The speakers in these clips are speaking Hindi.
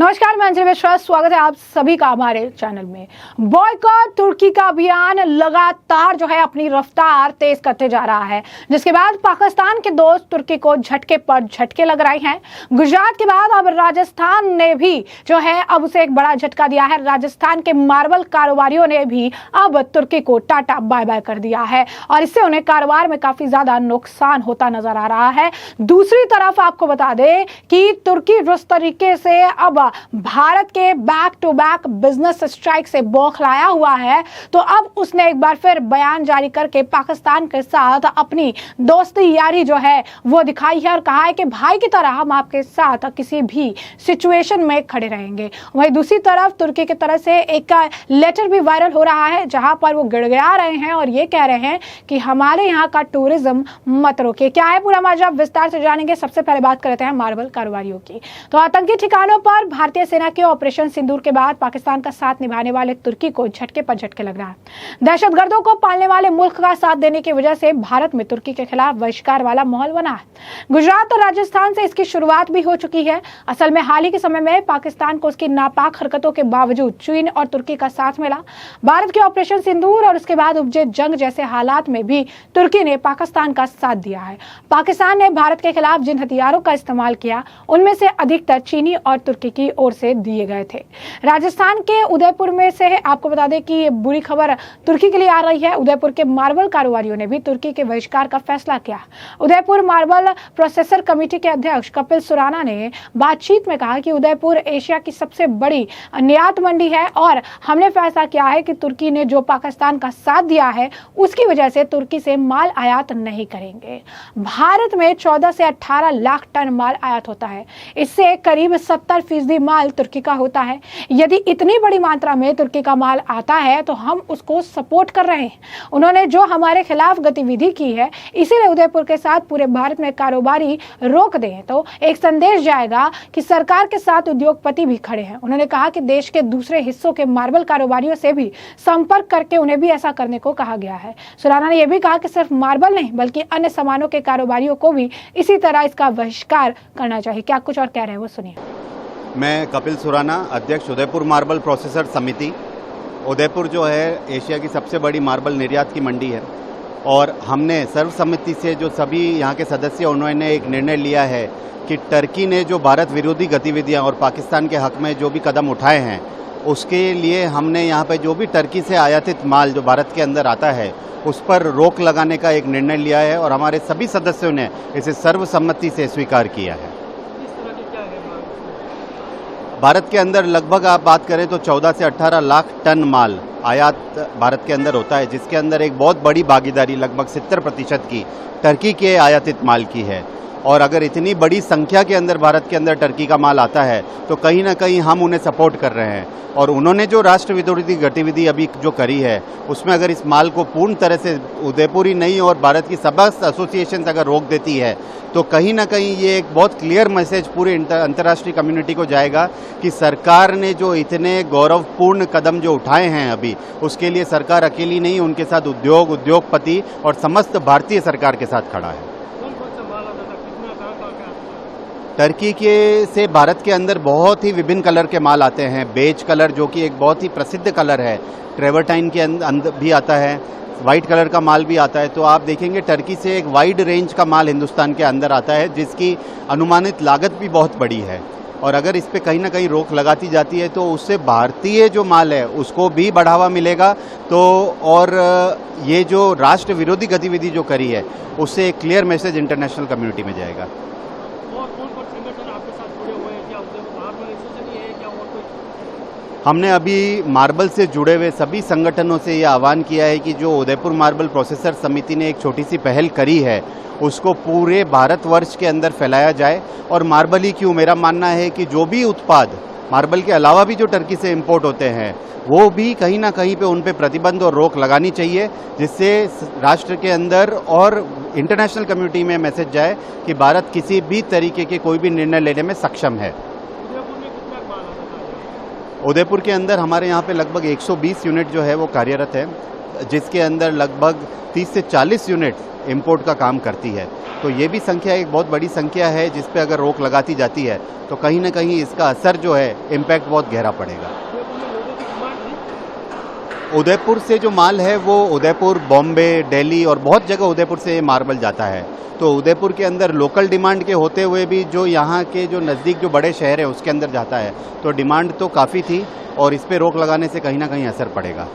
नमस्कार, मैं अंजलि मिश्रा, स्वागत है आप सभी का हमारे चैनल में। बॉयकॉट तुर्की का अभियान लगातार जो है अपनी रफ्तार तेज करते जा रहा है, जिसके बाद पाकिस्तान के दोस्त तुर्की को झटके पर झटके लग रहे हैं। गुजरात के बाद अब राजस्थान ने भी जो है अब उसे एक बड़ा झटका दिया है। राजस्थान के मार्बल कारोबारियों ने भी अब तुर्की को टाटा बाय बाय कर दिया है और इससे उन्हें कारोबार में काफी ज्यादा नुकसान होता नजर आ रहा है। दूसरी तरफ आपको बता दें कि तुर्की जिस तरीके से अब भारत के back to back business strike से बौखलाया हुआ है, तो अब उसने एक बार फिर बयान जारी करके पाकिस्तान के साथ अपनी दोस्ती यारी जो है वो दिखाई है और कहा है कि भाई की तरह हम आपके साथ किसी भी सिचुएशन में खड़े रहेंगे। वहीं दूसरी तरफ तुर्की की तरफ से एक लेटर भी वायरल हो रहा है, जहां पर वो गिड़गिड़ा रहे हैं और ये कह रहे हैं कि हमारे यहाँ का टूरिज्म मत रोके। क्या है पूरा मामला, विस्तार से जानेंगे। सबसे पहले बात करते हैं मार्बल कारोबारियों की। तो आतंकी ठिकानों पर भारतीय सेना के ऑपरेशन सिंदूर के बाद पाकिस्तान का साथ निभाने वाले तुर्की को झटके पर झटके लग रहा है। दहशतगर्दों को पालने वाले मुल्क का साथ देने की वजह से भारत में तुर्की के खिलाफ बहिष्कार वाला माहौल बना है। गुजरात और राजस्थान से इसकी शुरुआत भी हो चुकी है। असल में हाल ही के समय में पाकिस्तान को उसकी नापाक हरकतों के बावजूद चीन और तुर्की का साथ मिला। भारत के ऑपरेशन सिंदूर और उसके बाद उपजे जंग जैसे हालात में भी तुर्की ने पाकिस्तान का साथ दिया है। पाकिस्तान ने भारत के खिलाफ जिन हथियारों का इस्तेमाल किया, उनमें से अधिकतर चीनी और तुर्की की ओर से दिए गए थे। राजस्थान के उदयपुर में से आपको बता दें कि ये बुरी खबर तुर्की के लिए आ रही है। उदयपुर के मार्बल कारोबारियों ने भी तुर्की के बहिष्कार का फैसला किया। उदयपुर मार्बल प्रोसेसर कमेटी के अध्यक्ष कपिल सुराना ने बातचीत में कहा कि उदयपुर एशिया की सबसे बड़ी निर्यात मंडी है और हमने फैसला किया है कि तुर्की ने जो पाकिस्तान का साथ दिया है, उसकी वजह से तुर्की से माल आयात नहीं करेंगे। भारत में 14 से 18 लाख टन माल आयात होता है। इससे करीब 70% माल तुर्की का होता है। यदि इतनी बड़ी मात्रा में तुर्की का माल आता है तो हम उसको सपोर्ट कर रहे हैं। उन्होंने जो हमारे खिलाफ गतिविधि की है, इसीलिए उदयपुर के साथ पूरे भारत में कारोबारी रोक दें तो एक संदेश जाएगा कि सरकार के साथ उद्योगपति भी खड़े हैं। उन्होंने कहा कि देश के दूसरे हिस्सों के मार्बल कारोबारियों से भी संपर्क करके उन्हें भी ऐसा करने को कहा गया है। सुराना ने यह भी कहा कि सिर्फ मार्बल नहीं बल्कि अन्य सामानों के कारोबारियों को भी इसी तरह इसका बहिष्कार करना चाहिए। क्या कुछ और कह रहे हैं वो सुनिए। मैं कपिल सुराना, अध्यक्ष उदयपुर मार्बल प्रोसेसर समिति। उदयपुर जो है एशिया की सबसे बड़ी मार्बल निर्यात की मंडी है और हमने सर्वसम्मति से जो सभी यहाँ के सदस्य उन्होंने एक निर्णय लिया है कि टर्की ने जो भारत विरोधी गतिविधियाँ और पाकिस्तान के हक में जो भी कदम उठाए हैं, उसके लिए हमने यहाँ पे जो भी टर्की से आयातित माल जो भारत के अंदर आता है उस पर रोक लगाने का एक निर्णय लिया है और हमारे सभी सदस्यों ने इसे सर्वसम्मति से स्वीकार किया है। भारत के अंदर लगभग आप बात करें तो 14 से 18 लाख टन माल आयात भारत के अंदर होता है, जिसके अंदर एक बहुत बड़ी भागीदारी लगभग 70% की टर्की के आयातित माल की है। और अगर इतनी बड़ी संख्या के अंदर भारत के अंदर टर्की का माल आता है तो कहीं ना कहीं हम उन्हें सपोर्ट कर रहे हैं। और उन्होंने जो राष्ट्र विरोधी गतिविधि अभी जो करी है, उसमें अगर इस माल को पूर्ण तरह से उदयपुर ही नहीं और भारत की समस्त एसोसिएशन अगर रोक देती है तो कहीं ना कहीं ये एक बहुत क्लियर मैसेज पूरे अंतर्राष्ट्रीय कम्युनिटी को जाएगा कि सरकार ने जो इतने गौरवपूर्ण कदम जो उठाए हैं अभी, उसके लिए सरकार अकेली नहीं, उनके साथ उद्योगपति और समस्त भारतीय सरकार के साथ खड़ा है। टर्की के से भारत के अंदर बहुत ही विभिन्न कलर के माल आते हैं। बेज कलर जो कि एक बहुत ही प्रसिद्ध कलर है, ट्रेवर्टाइन के अंदर भी आता है, वाइट कलर का माल भी आता है। तो आप देखेंगे टर्की से एक वाइड रेंज का माल हिंदुस्तान के अंदर आता है, जिसकी अनुमानित लागत भी बहुत बड़ी है। और अगर इस पे कहीं ना कहीं रोक लगाती जाती है तो उससे भारतीय जो माल है उसको भी बढ़ावा मिलेगा। तो और ये जो राष्ट्र विरोधी गतिविधि जो करी है, उससे एक क्लियर मैसेज इंटरनेशनल कम्युनिटी में जाएगा। हमने अभी मार्बल से जुड़े हुए सभी संगठनों से ये आह्वान किया है कि जो उदयपुर मार्बल प्रोसेसर समिति ने एक छोटी सी पहल करी है, उसको पूरे भारतवर्ष के अंदर फैलाया जाए। और मार्बल ही क्यों, मेरा मानना है कि जो भी उत्पाद मार्बल के अलावा भी जो टर्की से इंपोर्ट होते हैं, वो भी कहीं ना कहीं पे उन पे प्रतिबंध और रोक लगानी चाहिए, जिससे राष्ट्र के अंदर और इंटरनेशनल कम्युनिटी में मैसेज जाए कि भारत किसी भी तरीके के कोई भी निर्णय लेने में सक्षम है। उदयपुर के अंदर हमारे यहाँ पे लगभग 120 यूनिट जो है वो कार्यरत है, जिसके अंदर लगभग 30 से 40 यूनिट इंपोर्ट का काम करती है। तो ये भी संख्या एक बहुत बड़ी संख्या है जिस पे अगर रोक लगाती जाती है तो कहीं ना कहीं इसका असर जो है इम्पैक्ट बहुत गहरा पड़ेगा। उदयपुर से जो माल है वो उदयपुर, बॉम्बे, दिल्ली और बहुत जगह उदयपुर से मार्बल जाता है। तो उदयपुर के अंदर लोकल डिमांड के होते हुए भी जो यहाँ के जो नज़दीक जो बड़े शहर है उसके अंदर जाता है, तो डिमांड तो काफ़ी थी और इस पे रोक लगाने से कहीं ना कहीं असर पड़ेगा।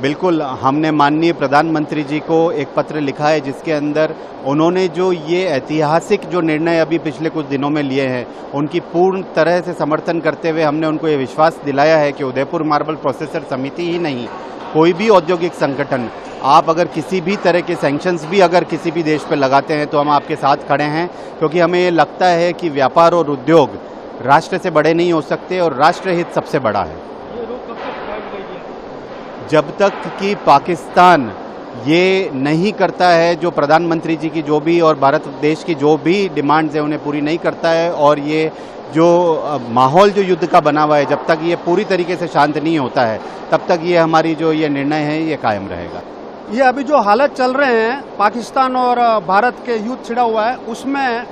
बिल्कुल, हमने माननीय प्रधानमंत्री जी को एक पत्र लिखा है जिसके अंदर उन्होंने जो ये ऐतिहासिक जो निर्णय अभी पिछले कुछ दिनों में लिए हैं उनकी पूर्ण तरह से समर्थन करते हुए हमने उनको ये विश्वास दिलाया है कि उदयपुर मार्बल प्रोसेसर समिति ही नहीं, कोई भी औद्योगिक संगठन, आप अगर किसी भी तरह के सैंक्शंस भी अगर किसी भी देश पर लगाते हैं तो हम आपके साथ खड़े हैं, क्योंकि हमें ये लगता है कि व्यापार और उद्योग राष्ट्र से बड़े नहीं हो सकते और राष्ट्रहित सबसे बड़ा है। जब तक कि पाकिस्तान ये नहीं करता है जो प्रधानमंत्री जी की जो भी और भारत देश की जो भी डिमांड्स है उन्हें पूरी नहीं करता है और ये जो माहौल जो युद्ध का बना हुआ है जब तक ये पूरी तरीके से शांत नहीं होता है तब तक ये हमारी जो ये निर्णय है ये कायम रहेगा। ये अभी जो हालत चल रहे हैं पाकिस्तान और भारत के युद्ध छिड़ा हुआ है उसमें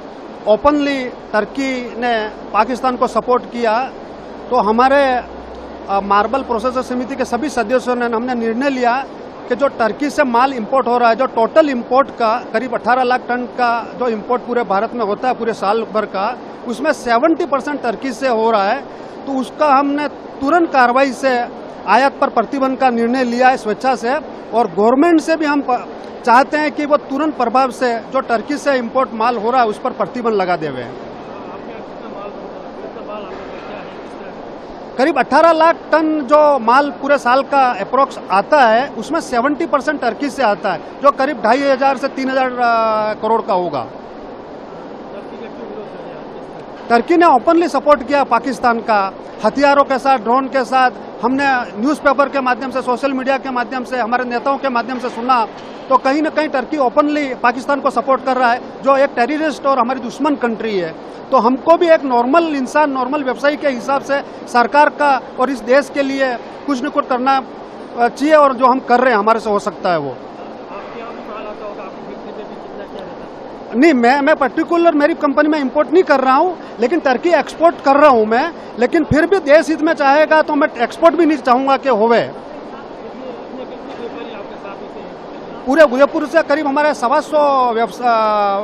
ओपनली टर्की ने पाकिस्तान को सपोर्ट किया। तो हमारे मार्बल प्रोसेसर समिति के सभी सदस्यों ने हमने निर्णय लिया कि जो टर्की से माल इंपोर्ट हो रहा है, जो टोटल इंपोर्ट का करीब 18 लाख टन का जो इंपोर्ट पूरे भारत में होता है पूरे साल भर का, उसमें 70% टर्की से हो रहा है। तो उसका हमने तुरंत कार्रवाई से आयात पर प्रतिबंध का निर्णय लिया है स्वेच्छा से, और गवर्नमेंट से भी हम चाहते हैं कि वो तुरंत प्रभाव से जो टर्की से इंपोर्ट माल हो रहा है उस पर प्रतिबंध लगा देवे। करीब 18 लाख टन जो माल पूरे साल का अप्रोक्स आता है उसमें 70% टर्की से आता है, जो करीब 2500 से 3000 करोड़ का होगा। टर्की ने ओपनली सपोर्ट किया पाकिस्तान का, हथियारों के साथ, ड्रोन के साथ। हमने न्यूज़पेपर के माध्यम से, सोशल मीडिया के माध्यम से, हमारे नेताओं के माध्यम से सुना, तो कहीं न कहीं टर्की ओपनली पाकिस्तान को सपोर्ट कर रहा है जो एक टेररिस्ट और हमारी दुश्मन कंट्री है। तो हमको भी एक नॉर्मल इंसान, नॉर्मल व्यवसायी के हिसाब से सरकार का और इस देश के लिए कुछ न कुछ करना चाहिए, और जो हम कर रहे हैं हमारे से हो सकता है वो। नहीं, मैं पर्टिकुलर मेरी कंपनी में इंपोर्ट नहीं कर रहा हूं, लेकिन टर्की एक्सपोर्ट कर रहा हूं मैं। लेकिन फिर भी देश हित में चाहेगा तो मैं एक्सपोर्ट भी नहीं चाहूंगा कि होवे। पूरे उदयपुर से करीब हमारे 125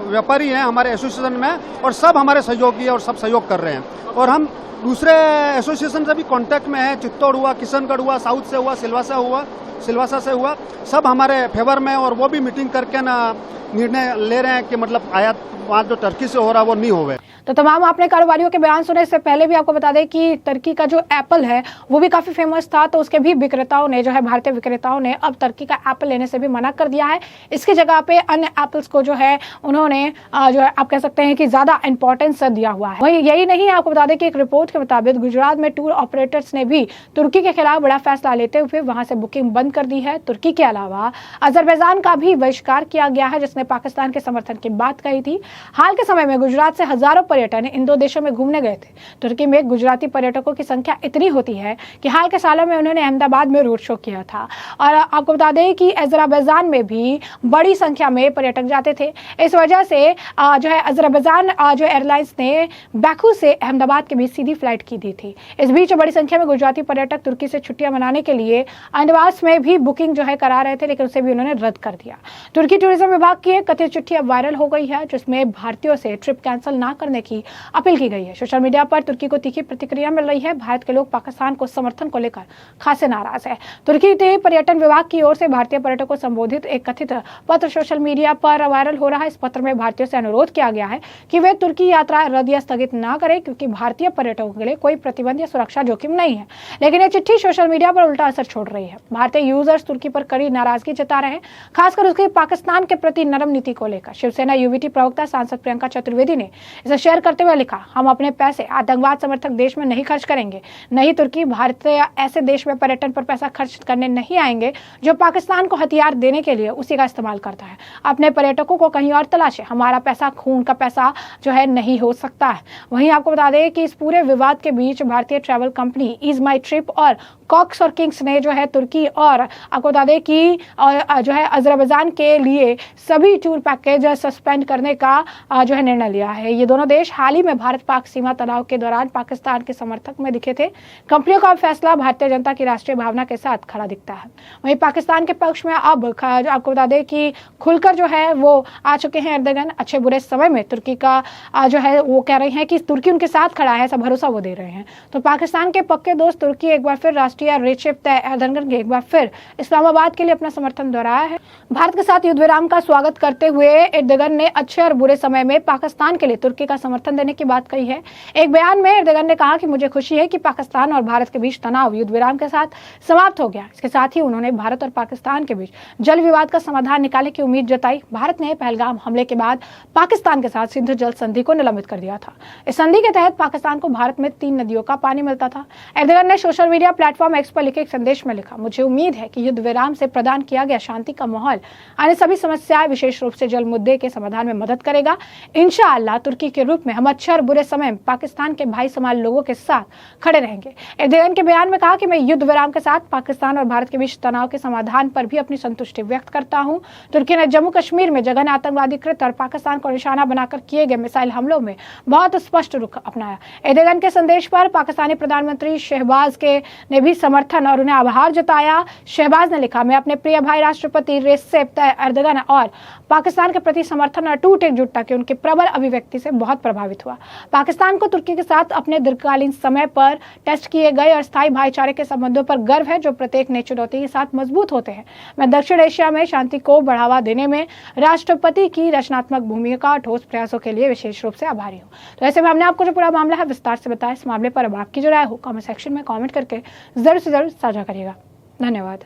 व्यापारी हैं हमारे एसोसिएशन में, और सब हमारे सहयोगी और सब सहयोग कर रहे हैं। और हम दूसरे एसोसिएशन से भी कांटेक्ट में है, चित्तौड़ हुआ, किशनगढ़ हुआ, साउथ से हुआ, सिलवासा से हुआ, सब हमारे फेवर में, और वो भी मीटिंग करके ना निर्णय ले रहे हैं कि मतलब आयात वहाँ जो टर्की से हो रहा है वो नहीं होवे। तो तमाम आपने कारोबारियों के बयान सुने। इससे पहले भी आपको बता दें कि टर्की का जो एप्पल है वो भी काफी फेमस था, तो उसके भी विक्रेताओं ने जो है, भारतीय विक्रेताओं ने अब टर्की का एप्पल लेने से भी मना कर दिया है। इसकी जगह पे अन्य एप्पल्स को जो है उन्होंने जो है आप कह सकते हैं कि ज्यादा इंपॉर्टेंस दिया हुआ है। वही यही नहीं, आपको बता दें कि एक रिपोर्ट के मुताबिक गुजरात में टूर ऑपरेटर्स ने भी तुर्की के खिलाफ बड़ा फैसला लेते हुए वहां से बुकिंग बंद कर दी है। तुर्की के अलावा अजरबैजान का भी बहिष्कार किया गया है, जिसने पाकिस्तान के समर्थन की बात कही थी। हाल के समय में गुजरात से हजारों पर्यटन इन दो देशों में घूमने गए थे। तुर्की में गुजराती पर्यटकों की संख्या इतनी होती है कि हाल के सालों में उन्होंने अहमदाबाद में रोड शो किया था। और आपको बता दें कि अजरबैजान में भी बड़ी संख्या में पर्यटक जाते थे। इस वजह से जो है अजरबैजान जो एयरलाइंस ने बैकू से अहमदाबाद के बीच सीधी फ्लाइट की दी थी। इस बीच बड़ी संख्या में गुजराती पर्यटक तुर्की से छुट्टियां मनाने के लिए अहमदाबाद में भी बुकिंग जो है करा रहे थे, लेकिन उसे भी उन्होंने रद्द कर दिया। तुर्की टूरिज्म विभाग की एक कथित चिट्ठी अब वायरल हो गई है, जिसमें भारतीयों से ट्रिप कैंसिल ना करने की अपील की गई है। सोशल मीडिया पर तुर्की को तीखी प्रतिक्रिया मिल रही है। भारत के लोग पाकिस्तान को समर्थन को लेकर खासे नाराज है। तुर्की के पर्यटन विभाग की ओर से भारतीय पर्यटकों को संबोधित एक कथित पत्र सोशल मीडिया पर वायरल हो रहा है। इस पत्र में भारतीयों से अनुरोध किया गया है कि वे तुर्की यात्रा रद्द या स्थगित ना करें, क्योंकि भारतीय पर्यटकों के लिए कोई प्रतिबंध या सुरक्षा जोखिम नहीं है। लेकिन यह चिट्ठी सोशल मीडिया पर उल्टा असर छोड़ रही है। भारतीय यूजर्स तुर्की पर कड़ी नाराजगी जता रहे हैं, खासकर उसके पाकिस्तान के प्रति नरम नीति को लेकर। शिवसेना यूवीटी प्रवक्ता सांसद प्रियंका चतुर्वेदी ने इसे शेयर करते हुए लिखा, हम अपने पैसे आतंकवाद समर्थक देश में नहीं खर्च करेंगे। नहीं तुर्की भारत या ऐसे देश में पर्यटन पर पैसा खर्च करने नहीं आएंगे जो पाकिस्तान को हथियार देने के लिए उसी का इस्तेमाल करता है। अपने पर्यटकों को कहीं और तलाशे, हमारा पैसा खून का पैसा जो है नहीं हो सकता है। वहीं आपको बता दें कि इस पूरे विवाद के बीच भारतीय ट्रैवल कंपनी ईज माई ट्रिप और कॉक्स और किंग्स ने जो है तुर्की और आपको बता दें कि जो है अजरबैजान के लिए सभी टूर पैकेज सस्पेंड करने का जो है निर्णय लिया है। ये दोनों देश हाल ही में भारत पाक सीमा तनाव के दौरान पाकिस्तान के समर्थक में दिखे थे। कंपनियों का फैसला भारतीय जनता की राष्ट्रीय भावना के साथ खड़ा दिखता है। वहीं पाकिस्तान के पक्ष में अब आपको बता दें कि खुलकर जो है वो आ चुके हैं एर्दोगन। अच्छे बुरे समय में तुर्की का जो है वो कह रहे हैं कि तुर्की उनके साथ खड़ा है, ऐसा भरोसा वो दे रहे हैं। तो पाकिस्तान के पक्के दोस्त तुर्की एक बार फिर राष्ट्रीय रेसिप तायिप एर्दोगन के एक बार फिर इस्लामाबाद के लिए अपना समर्थन दोहराया है। भारत के साथ युद्ध विराम का स्वागत करते हुए एर्दोगन ने अच्छे और बुरे समय में पाकिस्तान के लिए तुर्की का समर्थन देने की बात कही है। एक बयान में एर्दोगन ने कहा कि मुझे खुशी है कि पाकिस्तान और भारत के बीच तनाव युद्ध विराम के साथ समाप्त हो गया। इसके साथ ही उन्होंने भारत और पाकिस्तान के बीच जल विवाद का समाधान निकालने की उम्मीद जताई। भारत ने पहलगाम हमले के बाद पाकिस्तान के साथ सिंधु जल संधि को निलंबित कर दिया था। इस संधि के तहत पाकिस्तान को भारत में 3 नदियों का पानी मिलता था। एर्दोगन ने सोशल मीडिया प्लेटफॉर्म एक्स पर लिखे एक संदेश में लिखा, मुझे उम्मीद है कि युद्ध विराम से प्रदान किया गया शांति का माहौल अन्य सभी समस्याएं विशेष रूप से जल मुद्दे के समाधान में मदद करेगा। इंशाअल्लाह तुर्की के रूप में हम अच्छे और बुरे समय में पाकिस्तान के भाई समान लोगों के साथ खड़े रहेंगे। एर्दोगन के बयान में कहा कि मैं युद्ध विराम के साथ पाकिस्तान और भारत के बीच तनाव के समाधान पर भी अपनी संतुष्टि व्यक्त करता हूं। तुर्की ने जम्मू कश्मीर में जघन्य आतंकवादी कृत्य और पाकिस्तान को निशाना बनाकर किए गए मिसाइल हमलों में बहुत स्पष्ट रुख अपनाया। एर्दोगन के संदेश पर पाकिस्तानी प्रधानमंत्री शहबाज के ने भी समर्थन और उन्हें आभार जताया। शहबाज ने लिखा, मैं अपने प्रिय भाई राष्ट्रपति रेसिप तायिप एर्दोगन और पाकिस्तान के प्रति समर्थन और टूट एकजुटता की उनकी प्रबल अभिव्यक्ति से बहुत प्रभावित हुआ। पाकिस्तान को तुर्की के साथ अपने दीर्घकालीन समय पर टेस्ट किए गए और स्थायी भाईचारे के संबंधों पर गर्व है जो प्रत्येक नई चुनौती के साथ मजबूत होते हैं। मैं दक्षिण एशिया में शांति को बढ़ावा देने में राष्ट्रपति की रचनात्मक भूमिका और ठोस प्रयासों के लिए विशेष रूप से आभारी हूँ। तो ऐसे में हमने आपको जो पूरा मामला है विस्तार से बताया। इस मामले पर अब आपकी जो राय हो कमेंट सेक्शन में कमेंट करके जरूर से जरूर साझा करिएगा। धन्यवाद।